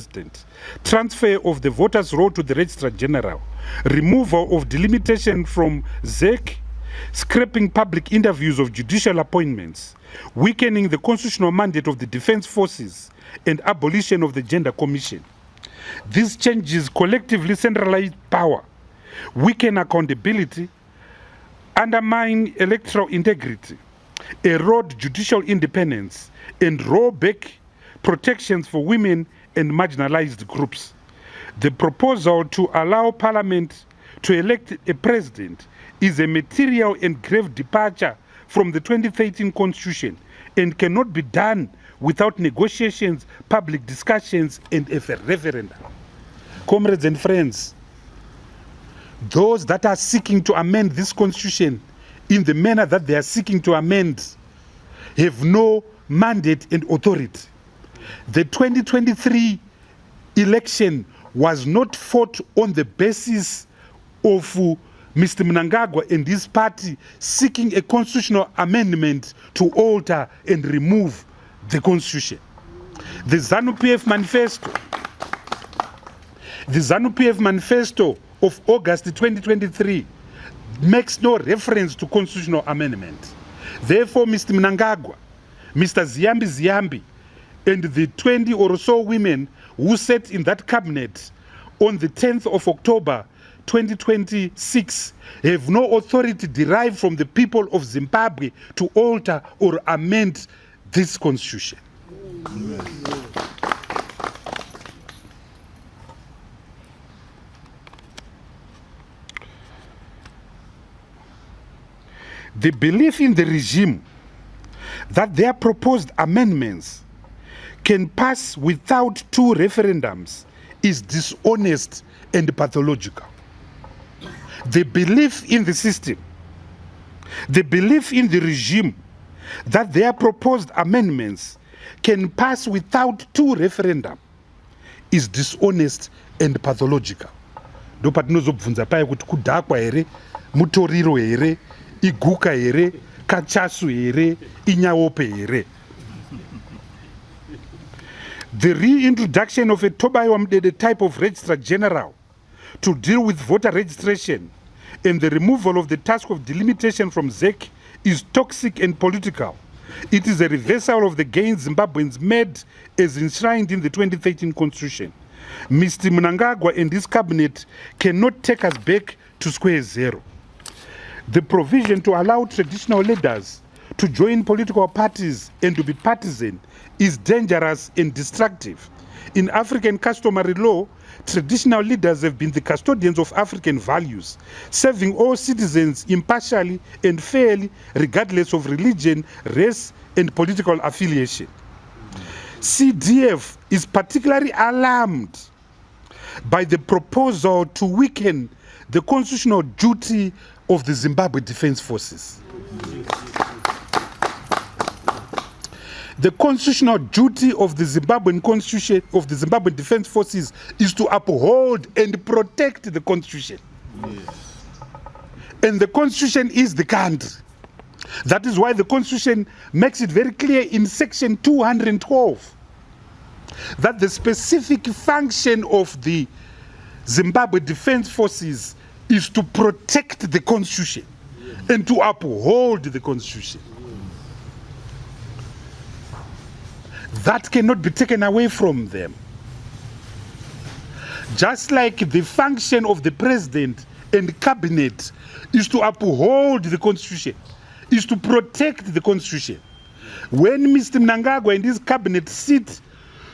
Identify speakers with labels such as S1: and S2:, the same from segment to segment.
S1: President, transfer of the voters' roll to the Registrar General, removal of delimitation from ZEC, scrapping public interviews of judicial appointments, weakening the constitutional mandate of the Defence Forces, and abolition of the Gender Commission. These changes collectively centralize power, weaken accountability, undermine electoral integrity, erode judicial independence, and roll back protections for women and marginalized groups. The proposal to allow Parliament to elect a president is a material and grave departure from the 2013 Constitution and cannot be done without negotiations, public discussions, and a referendum. Comrades and friends, those that are seeking to amend this Constitution in the manner that they are seeking to amend have no mandate and authority. The 2023 election was not fought on the basis of Mr. Mnangagwa and his party seeking a constitutional amendment to alter and remove the Constitution. The ZANU-PF manifesto of August 2023 makes no reference to constitutional amendment. Therefore, Mr. Mnangagwa, Mr. Ziyambi, and the 20 or so women who sat in that cabinet on the 10th of October 2026 have no authority derived from the people of Zimbabwe to alter or amend this Constitution. The belief in the regime that their proposed amendments can pass without two referendums is dishonest and pathological. The belief in the system, the belief in the regime that their proposed amendments can pass without two referendums is dishonest and pathological. Do patinozobvunza paya kuti kudhakwa here, mutoriro here, iguka here, kachasu here, inyawope here. The reintroduction of a Tobayo type of Registrar General to deal with voter registration and the removal of the task of delimitation from ZEC is toxic and political. It is a reversal of the gains Zimbabweans made as enshrined in the 2013 Constitution. Mr. Mnangagwa and his cabinet cannot take us back to square zero. The provision to allow traditional leaders to join political parties and to be partisan is dangerous and destructive. In African customary law, traditional leaders have been the custodians of African values, serving all citizens impartially and fairly, regardless of religion, race, and political affiliation. CDF is particularly alarmed by the proposal to weaken the constitutional duty of the Zimbabwe Defence Forces. The constitutional duty of the Zimbabwean Constitution, of the Zimbabwean Defence Forces, is to uphold and protect the Constitution. Yes. And the Constitution is the country. That is why the Constitution makes it very clear in section 212 that the specific function of the Zimbabwe Defence Forces is to protect the Constitution and to uphold the Constitution. That cannot be taken away from them. Just like the function of the president and cabinet is to uphold the Constitution, is to protect the Constitution. When Mr. Mnangagwa and his cabinet sit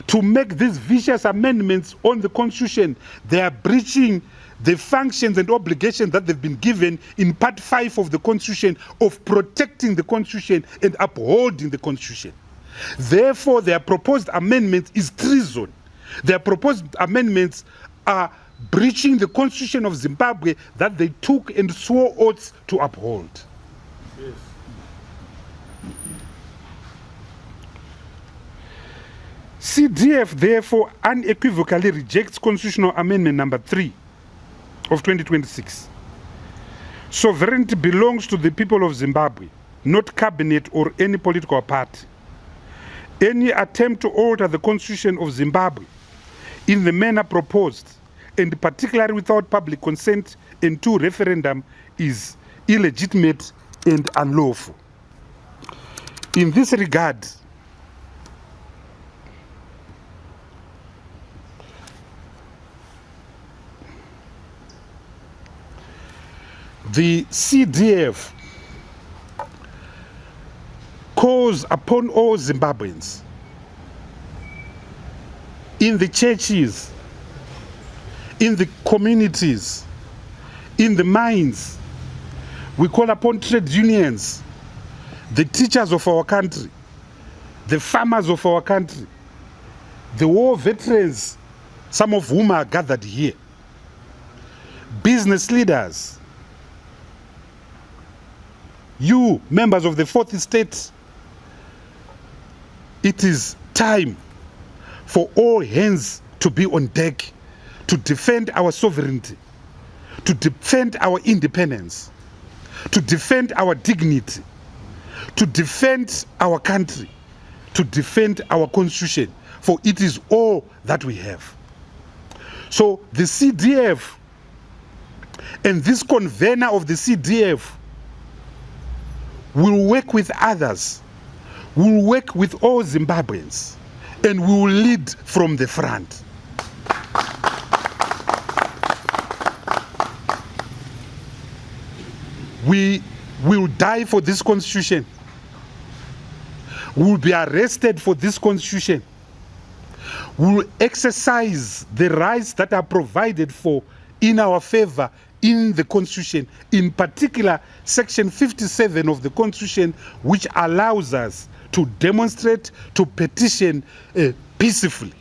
S1: to make these vicious amendments on the Constitution, they are breaching the functions and obligations that they've been given in Part 5 of the Constitution of protecting the Constitution and upholding the Constitution. Therefore, their proposed amendment is treason. Their proposed amendments are breaching the Constitution of Zimbabwe that they took and swore oaths to uphold. Yes. CDF therefore unequivocally rejects Constitutional Amendment number 3 of 2026. Sovereignty belongs to the people of Zimbabwe, not cabinet or any political party. Any attempt to alter the Constitution of Zimbabwe in the manner proposed, and particularly without public consent and to referendum, is illegitimate and unlawful. In this regard, the CDF calls upon all Zimbabweans in the churches, in the communities, in the mines. We call upon trade unions, the teachers of our country, the farmers of our country, the war veterans, some of whom are gathered here, business leaders, you members of the fourth estate. It is time for all hands to be on deck to defend our sovereignty, to defend our independence, to defend our dignity, to defend our country, to defend our constitution, for it is all that we have. So the CDF and this convener of the CDF will work with others, will work with all Zimbabweans, and we will lead from the front. We will die for this constitution. We will be arrested for this constitution. We will exercise the rights that are provided for in our favor in the constitution, in particular section 57 of the constitution, which allows us to demonstrate, to petition peacefully.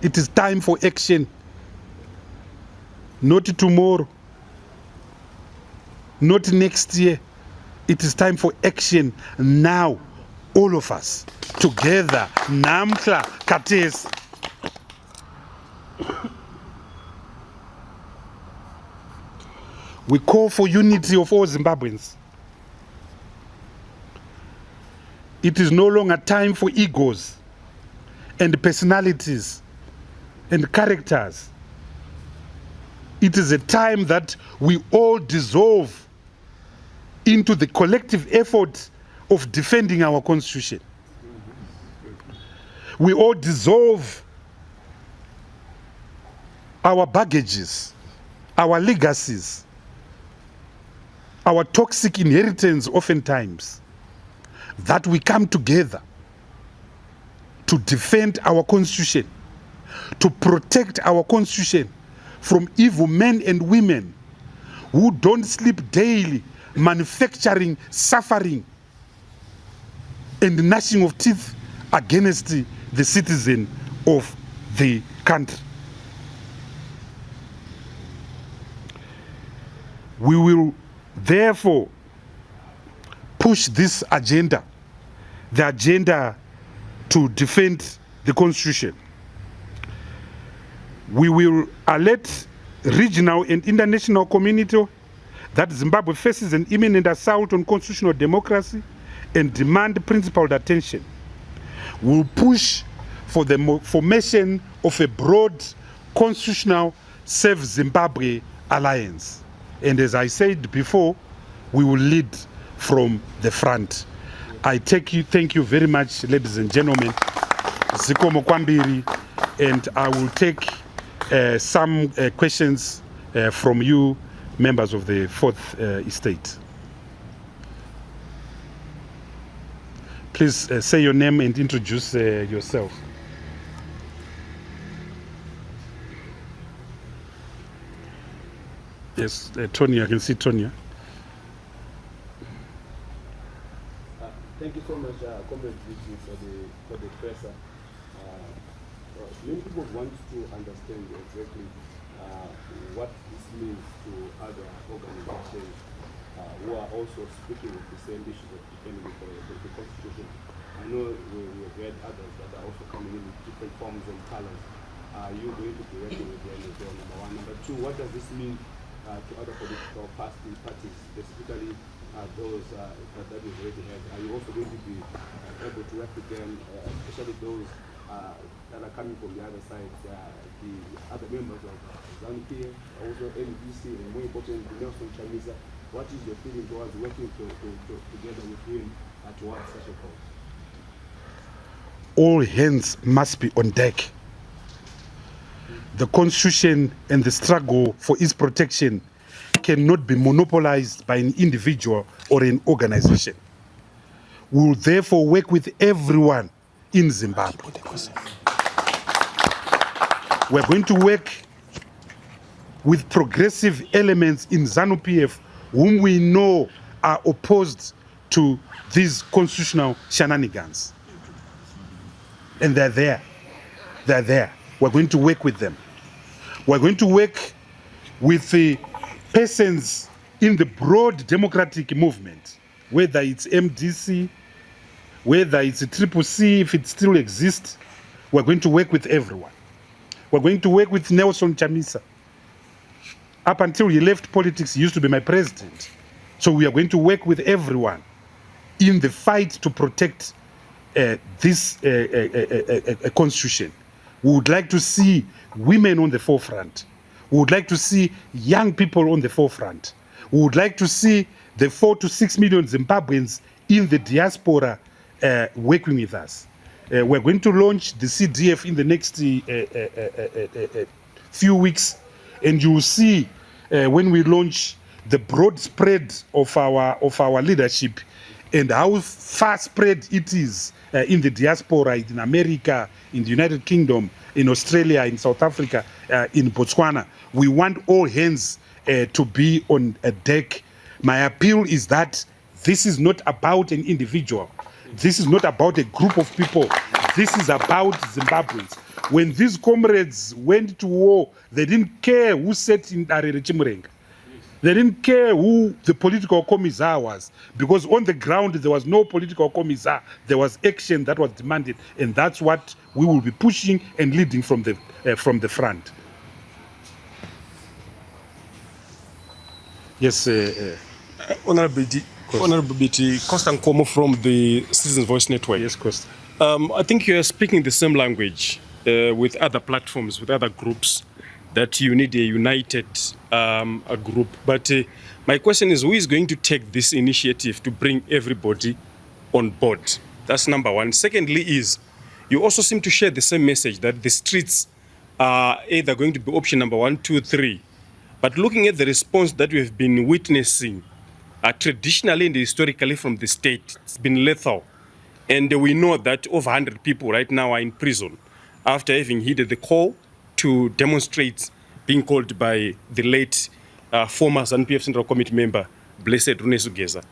S1: It is time for action, not tomorrow, not next year. It is time for action now, all of us together. Namhla Kates. We call for unity of all Zimbabweans. It is no longer time for egos and personalities and characters. It is a time that we all dissolve into the collective effort of defending our constitution. We all dissolve our baggages, our legacies, our toxic inheritance oftentimes, that we come together to defend our constitution, to protect our constitution from evil men and women who don't sleep daily, manufacturing suffering and gnashing of teeth against the citizen of the country. We will therefore push this agenda, the agenda to defend the constitution. We will alert regional and international community that Zimbabwe faces an imminent assault on constitutional democracy and demand principled attention. We will push for the formation of a broad constitutional Save Zimbabwe alliance. And as I said before, we will lead from the front. I thank you very much, ladies and gentlemen. Zikomo kwambiri, and I will take some questions from you, members of the fourth estate. Please say your name and introduce yourself. Yes, Tonya, I can see Tonya.
S2: Thank you so much, Comrade Biti, for the presser. Many people want to understand exactly what this means to other organizations who are also speaking with the same issues of defending the Constitution. I know we have had others that are also coming in with different forms and colors. Are you going to be working with them as well, number one? Number two, what does this mean to other political parties, specifically those that we've already had? Are you also going to be able to work with them, especially those that are coming from the other side, the other members of ZANU-PF, also NDC, and more importantly, Nelson Chamisa. What is your feeling towards working together with him towards such a cause?
S1: All hands must be on deck. The Constitution and the struggle for its protection cannot be monopolized by an individual or an organization. We will therefore work with everyone in Zimbabwe. We're going to work with progressive elements in ZANU-PF whom we know are opposed to these constitutional shenanigans. And they're there. They're there. We're going to work with them. We're going to work with the persons in the broad democratic movement, whether it's MDC, whether it's a CCC, if it still exists. We're going to work with everyone. We're going to work with Nelson Chamisa. Up until he left politics, he used to be my president. So we are going to work with everyone in the fight to protect this constitution. We would like to see women on the forefront. We would like to see young people on the forefront. We would like to see the 4 to 6 million Zimbabweans in the diaspora working with us. We're going to launch the CDF in the next few weeks, and you will see when we launch the broad spread of our leadership and how far spread it is in the diaspora, in America, in the United Kingdom, in Australia, in South Africa, in Botswana. We want all hands to be on a deck. My appeal is that this is not about an individual. This is not about a group of people. This is about Zimbabweans. When these comrades went to war, they didn't care who sat in Arere Chimurenga. They didn't care who the political commissar was, because on the ground there was no political commissar. There was action that was demanded, and that's what we will be pushing and leading from the front. Yes,
S3: Honorable Biti, Costa Nkomo from the Citizens Voice Network.
S1: Yes, Costa.
S3: I think you are speaking the same language with other platforms, with other groups, that you need a united group. But my question is, who is going to take this initiative to bring everybody on board? That's number one. Secondly is, you also seem to share the same message that the streets are either going to be option number 1, 2, 3. But looking at the response that we have been witnessing, traditionally and historically from the state, it's been lethal. And we know that over 100 people right now are in prison after having heeded the call to demonstrate, being called by the late former ZANU-PF Central Committee member, Blessed Runesugeza.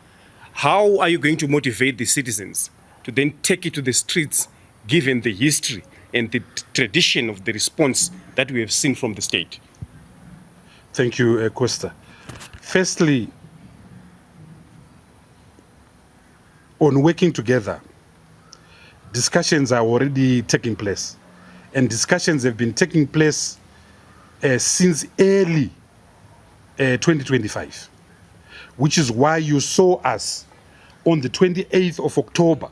S3: How are you going to motivate the citizens to then take it to the streets, given the history and the tradition of the response that we have seen from the state?
S1: Thank you, Costa. Firstly, on working together, discussions are already taking place. And discussions have been taking place since early 2025, which is why you saw us on the 28th of October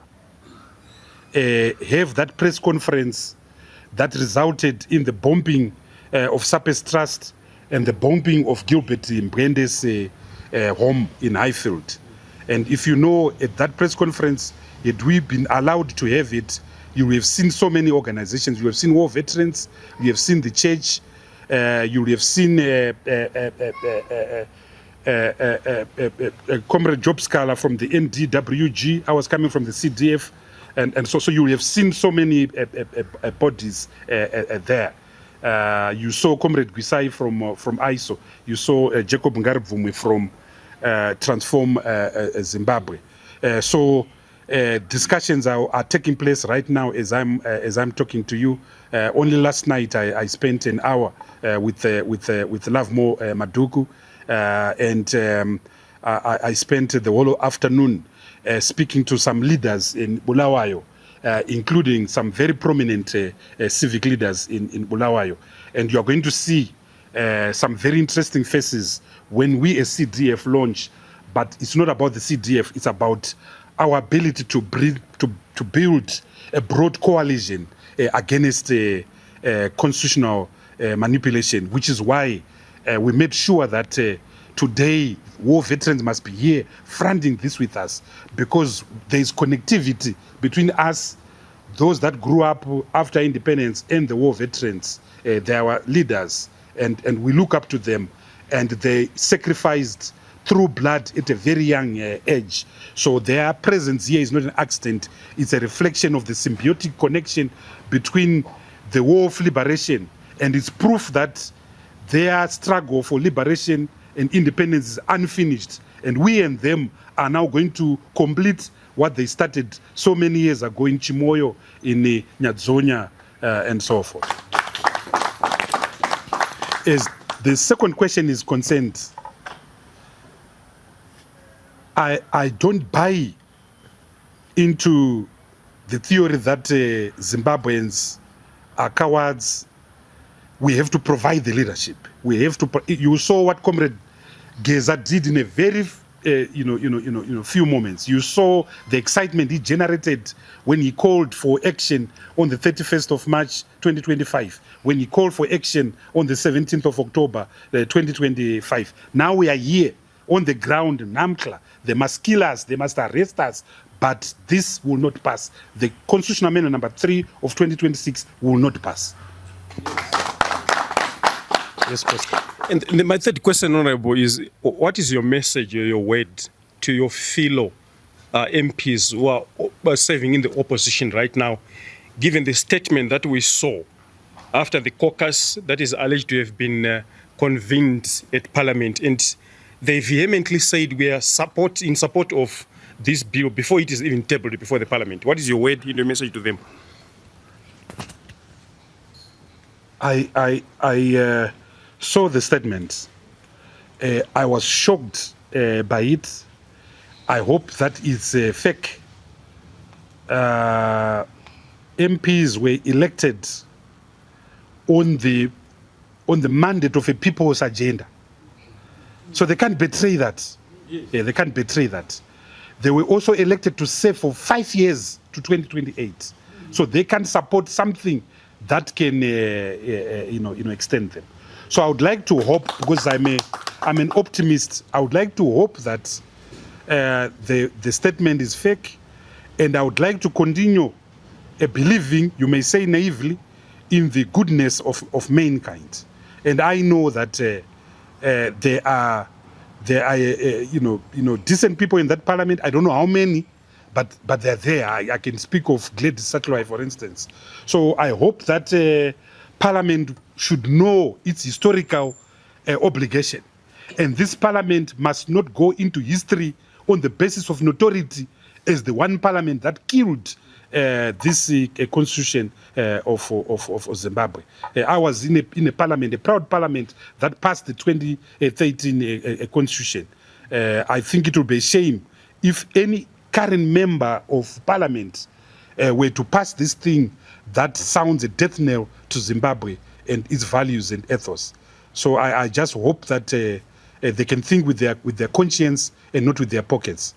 S1: have that press conference that resulted in the bombing of Sapes Trust and the bombing of Gilbert Mbwende's home in Highfield. And if you know, at that press conference, had we been allowed to have it, you will have seen so many organizations. You have seen war veterans, you have seen the church, you will have seen Comrade Job Scala from the NDWG. I was coming from the CDF. And so you will have seen so many bodies there. You saw Comrade Gwisai from ISO. You saw Jacob Ngarabvumwe from Transform Zimbabwe. So discussions are taking place right now as I'm talking to you. Only last night I spent an hour with Lovemo Maduku, and I spent the whole afternoon speaking to some leaders in Bulawayo, including some very prominent civic leaders in Bulawayo. And you're going to see some very interesting faces when we as CDF launch. But it's not about the CDF, it's about our ability to build a broad coalition against constitutional manipulation, which is why we made sure that today war veterans must be here fronting this with us, because there is connectivity between us, those that grew up after independence, and the war veterans. They are our leaders, and we look up to them, and they sacrificed through blood at a very young age. So their presence here is not an accident. It's a reflection of the symbiotic connection between the war of liberation, and it's proof that their struggle for liberation and independence is unfinished. And we and them are now going to complete what they started so many years ago in Chimoyo, in Nyadzonya, and so forth. As the second question is concerned, I don't buy into the theory that Zimbabweans are cowards. We have to provide the leadership. We have to. You saw what Comrade Geza did in a very, few moments. You saw the excitement he generated when he called for action on the 31st of March 2025, when he called for action on the 17th of October 2025. Now we are here on the ground in Namkla. They must kill us, they must arrest us, but this will not pass. The Constitutional Amendment number 3 of 2026 will not pass. Yes, question.
S3: And my third question, Honorable, is what is your message or your word to your fellow MPs who are serving in the opposition right now, given the statement that we saw after the caucus that is alleged to have been convened at Parliament, and they vehemently said we are in support of this bill before it is even tabled before the Parliament? What is your word and your message to them?
S1: I saw the statement. I was shocked by it. I hope that it's fake. MPs were elected on the mandate of a people's agenda. So they can't betray that. Yeah, they can't betray that. They were also elected to serve for 5 years to 2028. So they can support something that can, extend them. So I would like to hope, because I'm an optimist, I would like to hope that the statement is fake, and I would like to continue believing, you may say naively, in the goodness of mankind. And I know that there are decent people in that parliament. I don't know how many, but they're there. I can speak of Gladys Satlwai, for instance. So I hope that Parliament should know its historical obligation. And this Parliament must not go into history on the basis of notoriety as the one Parliament that killed this constitution of Zimbabwe. I was in a Parliament, a proud Parliament that passed the 2013 constitution. I think it would be a shame if any current member of Parliament were to pass this thing that sounds a death knell to Zimbabwe and its values and ethos. So I just hope that they can think with their conscience and not with their pockets.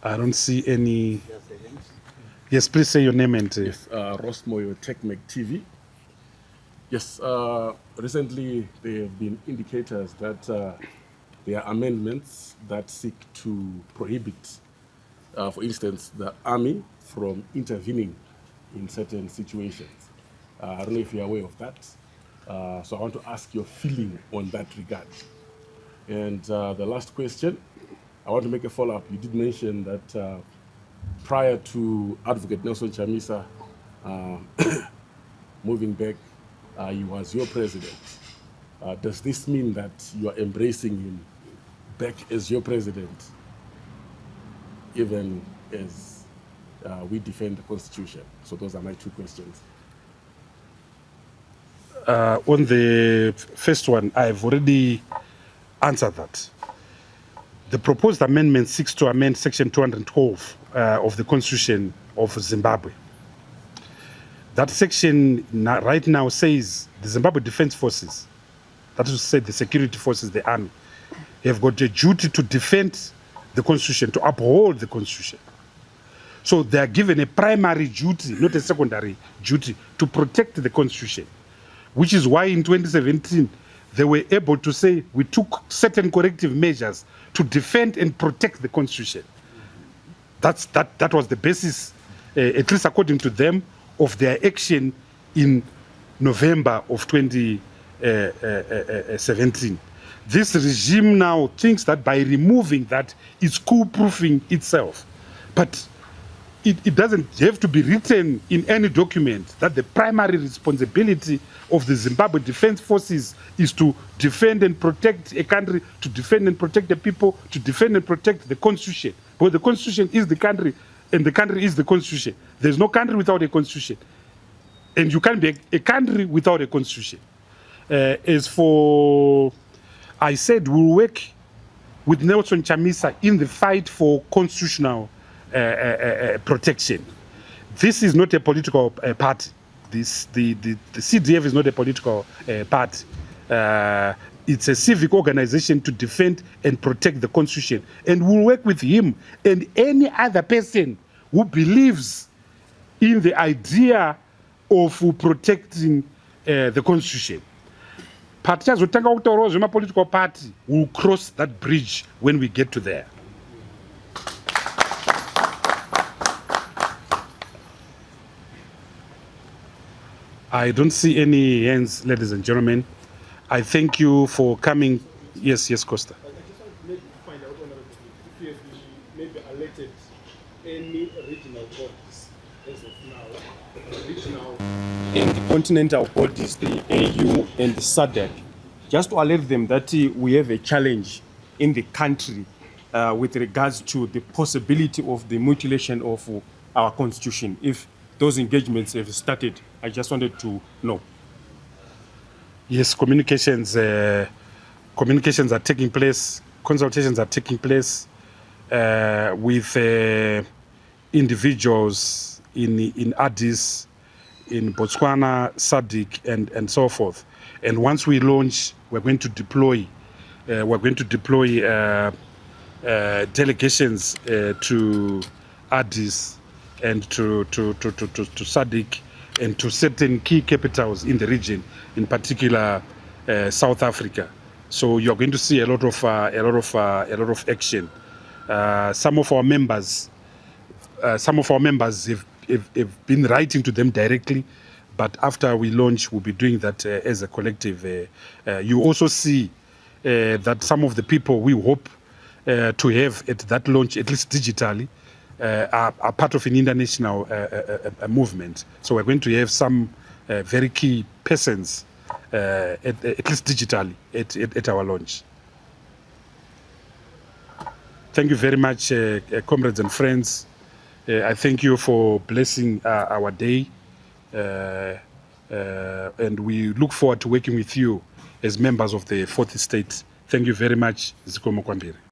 S1: I don't see any. Yes, please say your name and.
S2: Yes, Ross Moyo, TechMec TV. Yes, recently there have been indicators that there are amendments that seek to prohibit, for instance, the army from intervening in certain situations. I don't know if you're aware of that. So I want to ask your feeling on that regard. And the last question, I want to make a follow-up. You did mention that prior to Advocate Nelson Chamisa moving back, he was your president. Does this mean that you are embracing him back as your president, even as we defend the Constitution? So those are my two questions.
S1: On the first one, I've already answered that. The proposed amendment seeks to amend Section 212 of the Constitution of Zimbabwe. That section right now says the Zimbabwe Defense Forces, that is to say the security forces, the army, have got a duty to defend the Constitution, to uphold the Constitution. So they are given a primary duty, not a secondary duty, to protect the Constitution, which is why in 2017 they were able to say we took certain corrective measures to defend and protect the Constitution. That was the basis, at least according to them, of their action in November of 2017. This regime now thinks that by removing that, it's coup-proofing itself. But it doesn't have to be written in any document that the primary responsibility of the Zimbabwe Defense Forces is to defend and protect a country, to defend and protect the people, to defend and protect the Constitution. But the Constitution is the country, and the country is the Constitution. There's no country without a Constitution. And you can't be a country without a Constitution. As for, I said we'll work with Nelson Chamisa in the fight for constitutional protection. This is not a political party. The CDF is not a political party. It's a civic organization to defend and protect the Constitution. And we'll work with him and any other person who believes in the idea of protecting the Constitution. Party political party will cross that bridge when we get to there. I don't see any hands, ladies and gentlemen. I thank you for coming. Yes, Costa.
S2: I just want to maybe find out, Honorable, if you have maybe alerted any regional bodies as of now, regional
S3: And the continental bodies, the AU and the SADC, just to alert them that we have a challenge in the country with regards to the possibility of the mutilation of our constitution. If those engagements have started, I just wanted to know.
S1: Yes, communications are taking place, consultations are taking place with individuals in Addis, in Botswana, SADC, and so forth. And once we launch, we're going to deploy delegations to Addis and to SADC and to certain key capitals in the region, in particular South Africa. So you're going to see a lot of action. Some of our members have been writing to them directly, but after we launch, we'll be doing that as a collective. You also see that some of the people we hope to have at that launch, at least digitally, are part of an international movement. So we're going to have some very key persons, at least digitally, at our launch. Thank you very much, comrades and friends. I thank you for blessing our day, and we look forward to working with you as members of the Fourth Estate. Thank you very much. Zikomo Kwambiri.